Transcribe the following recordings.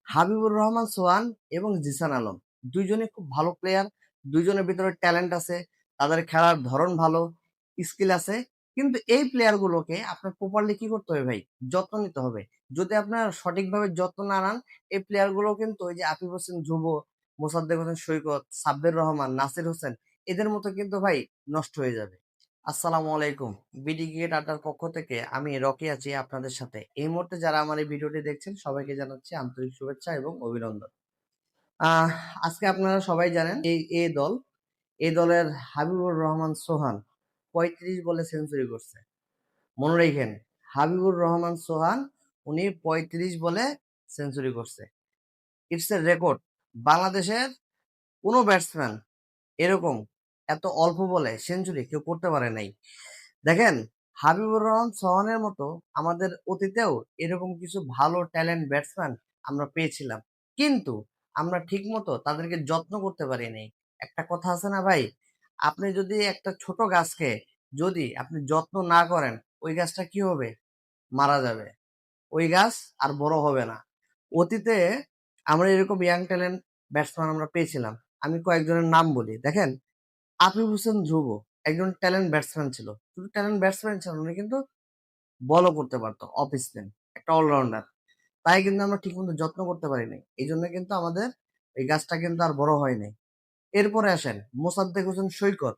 হাবিবুর রহমান সোহান এবং জিসান আলম দুইজনে খুব ভালো প্লেয়ার। দুইজনের ভিতরে ট্যালেন্ট আছে, তাদের খেলার ধরন ভালো, স্কিল আছে। কিন্তু এই প্লেয়ার গুলোকে আপনার প্রপারলি কি করতে হবে ভাই? যত্ন নিতে হবে। যদি আপনার সঠিকভাবে যত্ন না নেন, এই প্লেয়ার গুলো কিন্তু ওই যে আকিব হোসেন ধ্রুব, মোসাদ্দেক হোসেন সৈকত, সাব্বির রহমান, নাসির হোসেন এদের মতো কিন্তু ভাই নষ্ট হয়ে যাবে। আসসালামু আলাইকুম। বিডি ক্রিকেট আড্ডার পক্ষ থেকে আমি রকি আছি আপনাদের সাথে। এই মুহূর্তে যারা আমার এই ভিডিওটি দেখছেন সবাইকে জানাচ্ছি আন্তরিক শুভেচ্ছা এবং অভিনন্দন। আহ আজকে আপনারা সবাই জানেন এই দলের হাবিবুর রহমান সোহান ৩৫ বলে সেঞ্চুরি করছে। মনে রাখেন, হাবিবুর রহমান সোহান উনি ৩৫ বলে সেঞ্চুরি করছে। It's a record. বাংলাদেশের কোনো ব্যাটসম্যান এরকম এত অল্প বলে সেঞ্চুরি কেউ করতে পারে নাই। দেখেন, হাবিবুর রহমান সোহানের মতো আমাদের অতীতেও এরকম কিছু ভালো ট্যালেন্ট ব্যাটসম্যান আমরা পেয়েছিলাম, কিন্তু আমরা ঠিক মতো তাদেরকে যত্ন করতে পারি নাই। একটা কথা আছে না ভাই, আপনি যদি একটা ছোট গাছকে যদি আপনি যত্ন না করেন, ওই গাছটা কি হবে? মারা যাবে। ওই গাছ আর বড় হবে না। অতীতে আমরা এরকম ইয়াং ট্যালেন্ট ব্যাটসম্যান আমরা পেয়েছিলাম। আমি কয়েকজনের নাম বলি। দেখেন, আকিব হোসেন ধ্রুব একজন ট্যালেন্ট ব্যাটসম্যান ছিল। শুধু ট্যালেন্ট ব্যাটসম্যান ছিল, উনি কিন্তু বলও করতে পারতো, অফ স্পিন, একটা অলরাউন্ডার। তাই কিন্তু আমরা ঠিকমতো যত্ন করতে পারি নাই। এই জন্য কিন্তু আমাদের এই গাছটা কিন্তু আর বড় হয় নাই। এরপরে আসেন মোসাদ্দেক হোসেন সৈকত,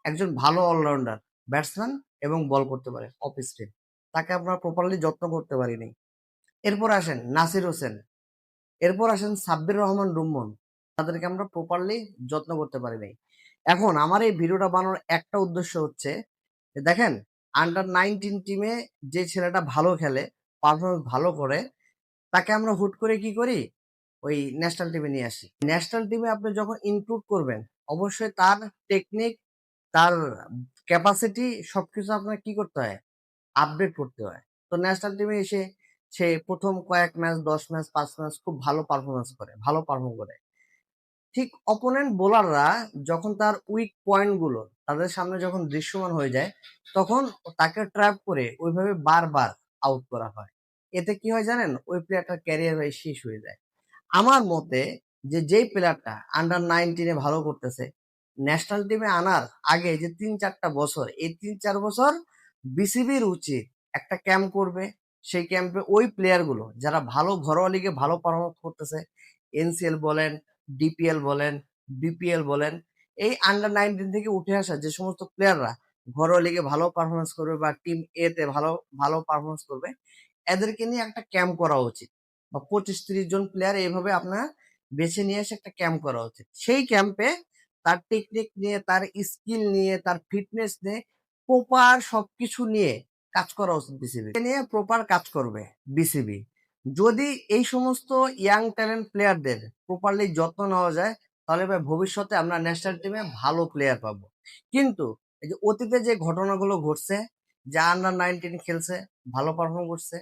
একজন ভালো অলরাউন্ডার ব্যাটসম্যান এবং বল করতে পারে অফ স্পিন। তাকে আমরা প্রপারলি যত্ন করতে পারি নাই। এরপর আসেন নাসির হোসেন, এরপর আসেন সাব্বির রহমান রুম্মন, তাদেরকে আমরা প্রপারলি যত্ন করতে পারি নাই। এখন আমার এই ভিডিওটা বানানোর একটা উদ্দেশ্য হচ্ছে যে দেখেন, আন্ডার 19 টিমে যে ছেলেটা ভালো খেলে, পারফরমেন্স ভালো করে, তাকে আমরা হুট করে কি করি? ওই ন্যাশনাল টিমে নিয়ে আসি। ন্যাশনাল টিমে আপনি যখন ইনক্লুড করবেন, অবশ্যই তার টেকনিক, তার ক্যাপাসিটি সবকিছু আপনার কি করতে হয়? আপডেট করতে হয়। তো ন্যাশনাল টিমে এসে সে প্রথম কয়েক ম্যাচ, 10 ম্যাচ, 5 ম্যাচ খুব ভালো পারফরমেন্স করে, ভালো পারফর্ম করে। ঠিক অপোনেন্ট বোলাররা যখন তার উইক পয়েন্ট গুলো তাদের সামনে যখন দৃশ্যমান হয়ে যায়, তখন তাকে ট্র্যাপ করে ওইভাবে বারবার আউট করা হয়। এতে কি হয় জানেন? ওই প্লেয়ারটার ক্যারিয়ার হয়ে শেষ হয়ে যায়। আমার মতে যে যেই প্লেয়ারটা আন্ডার 19-এ ভালো করতেছে, ন্যাশনাল টিমে আনার আগে যে 3-4টা বছর, এই 3-4 বছর বিসিবির উচিত একটা ক্যাম্প করবে। সেই ক্যাম্পে ওই প্লেয়ার গুলো যারা ভালো ঘরোয়া লিগে ভালো পারফরমেন্স করতেছে, এনসিএল বলেন, ডিপিএল বলেন, বিপিএল বলেন, এই আন্ডার 19 থেকে উঠে আসা যে সমস্ত প্লেয়াররা ঘরোয়া লিগে ভালো পারফরমেন্স করবে বা টিম এ তে ভালো ভালো পারফরমেন্স করবে, এদেরকে নিয়ে একটা ক্যাম্প করা উচিত। বা 25-30 জন প্লেয়ার এইভাবে আপনার বেছে নিয়ে এসে একটা ক্যাম্প করা উচিত। সেই ক্যাম্পে তার টেকনিক নিয়ে, তার স্কিল নিয়ে, তার ফিটনেস নিয়ে, প্রপার সবকিছু নিয়ে কাজ করা উচিত বিসিবি। নিয়ে প্রপার কাজ করবে বিসিবি। যদি এই সমস্ত ইয়াং ট্যালেন্ট প্লেয়ারদের প্রপারলি যত্ন নেওয়া যায়, তাহলে ভাই ভবিষ্যতে আমরা ন্যাশনাল টিমে ভালো প্লেয়ার পাবো। কিন্তু এই যে অতীতে যে ঘটনাগুলো ঘটছে, যে আন্ডার 19 খেলছে, ভালো পারফর্ম করছে,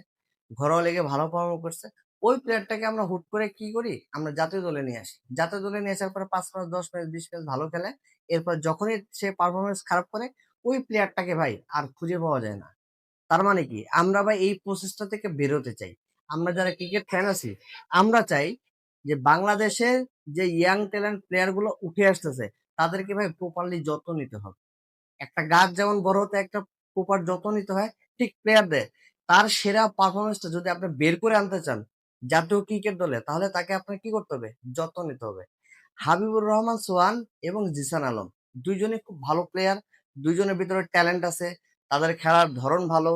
ঘরোয়া লিগে ভালো পারফর্ম করছে, ওই প্লেয়ারটাকে আমরা হুট করে কি করি? আমরা জাতীয় দলে নিয়ে আসি। জাতীয় দলে নিয়ে আসার পরে 5 ম্যাচ, 10 ম্যাচ, 20 ম্যাচ ভালো খেলে, এরপর যখনই সে পারফরমেন্স খারাপ করে, ওই প্লেয়ারটাকে ভাই আর খুঁজে পাওয়া যায় না। তার মানে কি? আমরা ভাই এই প্রসেসটা থেকে বেরোতে চাই। আমরা যারা ক্রিকেট ফ্যান আছি, আমরা চাই যে বাংলাদেশের যে ইয়াং ট্যালেন্ট প্লেয়ার গুলো উঠে আসতেছে, তাদেরকে ভাই প্রপারলি যত্ন নিতে হবে। একটা গাছ যেমন বড় হতে একটা প্রপার যত্ন নিতে হয়, ঠিক প্লেয়ারদের তার সেরা পারফরমেন্সটা যদি আপনি বের করে আনতে চান জাতীয় ক্রিকেট দলে, তাহলে তাকে আপনার কি করতে হবে? যত্ন নিতে হবে। হাবিবুর রহমান সোহান এবং জিসান আলম দুইজনে খুব ভালো প্লেয়ার। দুইজনের ভিতরে ট্যালেন্ট আছে, তাদের খেলার ধরন ভালো,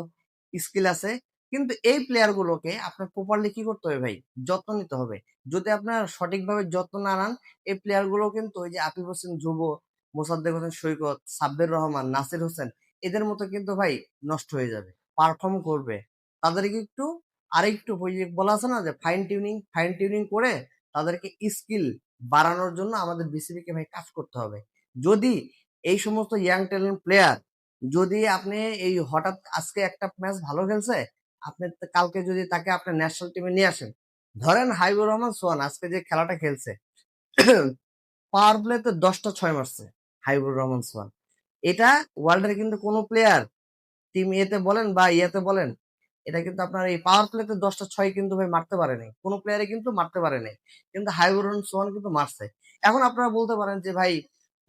স্কিল আছে। কিন্তু এই প্লেয়ার গুলোকে আপনার প্রপারলি কি করতে হবে ভাই? যত্ন নিতে হবে। যদি আপনার সঠিকভাবে যত্ন না নেন, এই প্লেয়ার গুলো কিন্তু ওই যে আকিব হোসেন ধ্রুব, মোসাদ্দেক হোসেন সৈকত, সাব্বির রহমান, নাসির হোসেন এদের মতো কিন্তু ভাই নষ্ট হয়ে যাবে। পারফর্ম করবে, তাদেরকে একটু আরেকটু ওই যে বলা আছে না যে ফাইন টিউনিং করে তাদেরকে স্কিল বাড়ানোর জন্য আমাদের বিসিবিকে ভাই কাজ করতে হবে। যদি এই সমস্ত ইয়াং ট্যালেন্ট প্লেয়ার, যদি আপনি এই হঠাৎ আজকে একটা ম্যাচ ভালো খেলছে, আপনি কালকে যদি তাকে আপনার ন্যাশনাল টিমে নিয়ে আসেন, ধরেন হাবিবুর রহমান সোহান আজকে যে খেলাটা খেলছে, পাওয়ার প্লেতে 10টা 6 মারছে হাবিবুর রহমান সোহান। এটা ওয়ার্ল্ডের কিন্তু কোনো প্লেয়ার টিম এতে বলেন বা ইয়েতে বলেন, এটা কিন্তু আপনার এই পাওয়ার প্লেতে 10টা 6 কিন্তু ভাই মারতে পারে নাই। কোন প্লেয়ারে কিন্তু মারতে পারে নাই। কিন্তু হাবিবুর সোহান কিন্তু মারছে। এখন আপনারা বলতে পারেন যে ভাই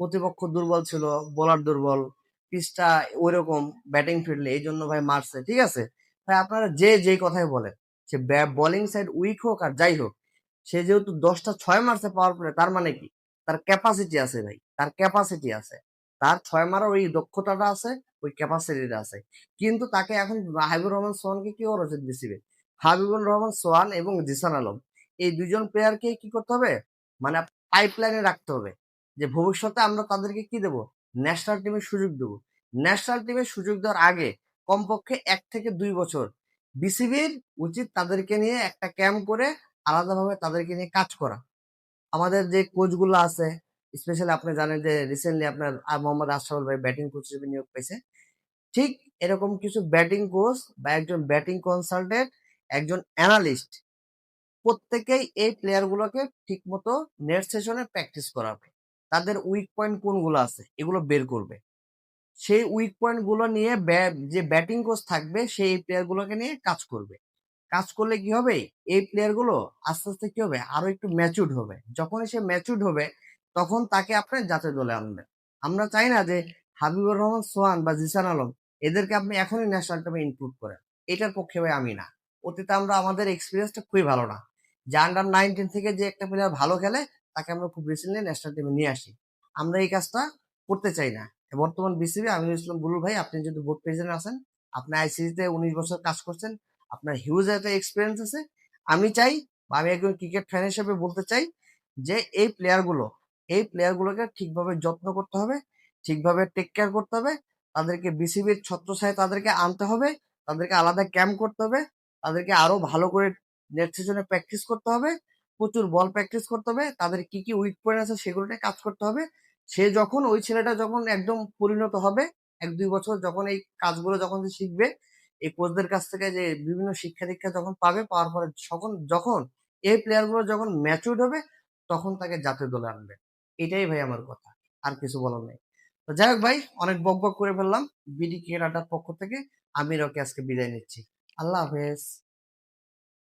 প্রতিপক্ষ দুর্বল ছিল, বোলার দুর্বল, পিচটা ঐরকম ব্যাটিং ফ্রেন্ডলি এইজন্য ভাই মারছে। ঠিক আছে? ভাই আপনারা যে কথাই বলেন, সে বোলিং সাইড উইক হোক আর যাই হোক, সে যেহেতু 10টা 6 মারছে পাওয়ার প্লে তার মানে কি? তার ক্যাপাসিটি আছে ভাই। তার ক্যাপাসিটি আছে। তার 6 মারার ওই দক্ষতাটা আছে, ওই ক্যাপাসিটিটা আছে। কিন্তু তাকে এখন হাবিবুর রহমান সোহানকে কি করা উচিত বিসিবি? হাবিবুর রহমান সোহান এবং জিসান আলম এই দুজন প্লেয়ারকে কি করতে হবে? মানে পাইপলাইনে রাখতে হবে। যে ভবিষ্যতে আমরা তাদেরকে কি দেব? ন্যাশনাল টিমের সুযোগ দেব। ন্যাশনাল টিমের সুযোগ দেওয়ার আগে কমপক্ষে 1 থেকে 2 বছর বিসিবির উচিত তাদেরকে নিয়ে একটা ক্যাম্প করে আলাদাভাবে তাদেরকে নিয়ে কাজ করা। আমাদের যে কোচগুলো আছে, স্পেশালি আপনি জানেন যে রিসেন্টলি আপনার মোহাম্মদ আশরাফুল ভাই ব্যাটিং কোচ হিসেবে নিয়োগ পেয়েছে। ঠিক এরকম কিছু ব্যাটিং কোচ বা একজন ব্যাটিং কনসালটেন্ট, একজন অ্যানালিস্ট প্রত্যেকেই এই প্লেয়ার গুলোকে ঠিক মতো নেট সেশনে প্র্যাকটিস করাবে। তাদের উইক পয়েন্ট কোনগুলো আছে এগুলো বের করবে। সেই উইক পয়েন্ট গুলো নিয়ে যে ব্যাটিং কোচ থাকবে সেই প্লেয়ার গুলোকে নিয়ে কাজ করবে। কাজ করলে কি হবে? এই প্লেয়ার গুলো আস্তে আস্তে কি হবে? আরো একটু ম্যাচুরড হবে। যখনই সে ম্যাচুরড হবে তখন তাকে আপনি জাতীয় দলে আনবেন। আমরা চাই না যে হাবিবুর রহমান সোহান বা জিসান আলম এদেরকে আপনি এখনই ন্যাশনাল টিমে ইনক্লুড করেন। এটার পক্ষে ভাই আমি না। অতীতে আমরা আমাদের এক্সপিরিয়েন্সটা খুবই ভালো না। যে আন্ডার 19 থেকে যে একটা প্লেয়ার ভালো খেলে তাকে আমরা খুব রিসেন্টলি ন্যাশনাল টিমে নিয়ে আসি। আমরা এই কাজটা করতে চাই না। বর্তমান বিসিবি আমিনুল ইসলাম বুলু ভাই, আপনি যদি বোর্ড প্রেসিডেন্ট আছেন, আপনি আইসিসিতে 19 বছর কাজ করছেন, আপনার হিউজ একটা এক্সপিরিয়েন্স আছে। আমি চাই বা আমি একজন ক্রিকেট ফ্যান হিসেবে বলতে চাই যে এই প্লেয়ারগুলোকে ঠিকভাবে যত্ন করতে হবে, ঠিকভাবে টেক কেয়ার করতে হবে। তাদেরকে বিসিবির ছত্রছায়ায় তাদেরকে আনতে হবে, তাদেরকে আলাদা ক্যাম্প করতে হবে, তাদেরকে আরো ভালো করে নেট সেশনে প্র্যাকটিস করতে হবে, প্রচুর বল প্র্যাকটিস করতে হবে, তাদের কি কি উইক পয়েন্ট আছে সেগুলো নিয়ে কাজ করতে হবে। সে যখন ওই ছেলেটা যখন একদম পরিণত হবে, 1-2 বছর যখন এই কাজগুলো যখন সে শিখবে, এই কোচদের কাছ থেকে যে বিভিন্ন শিক্ষা দীক্ষা যখন পাবে, পাওয়ার পরে যখন এই প্লেয়ার গুলো যখন ম্যাচুরড হবে তখন তাকে জাতীয় দলে আনবে। এটাই ভাই আমার কথা, আর কিছু বলার নেই। তো যাই হোক ভাই, অনেক বক বক করে ফেললাম। বিডি ক্রিকেট আড্ডার পক্ষ থেকে আমি রকি আজকে বিদায় নিচ্ছি। আল্লাহ হাফেজ।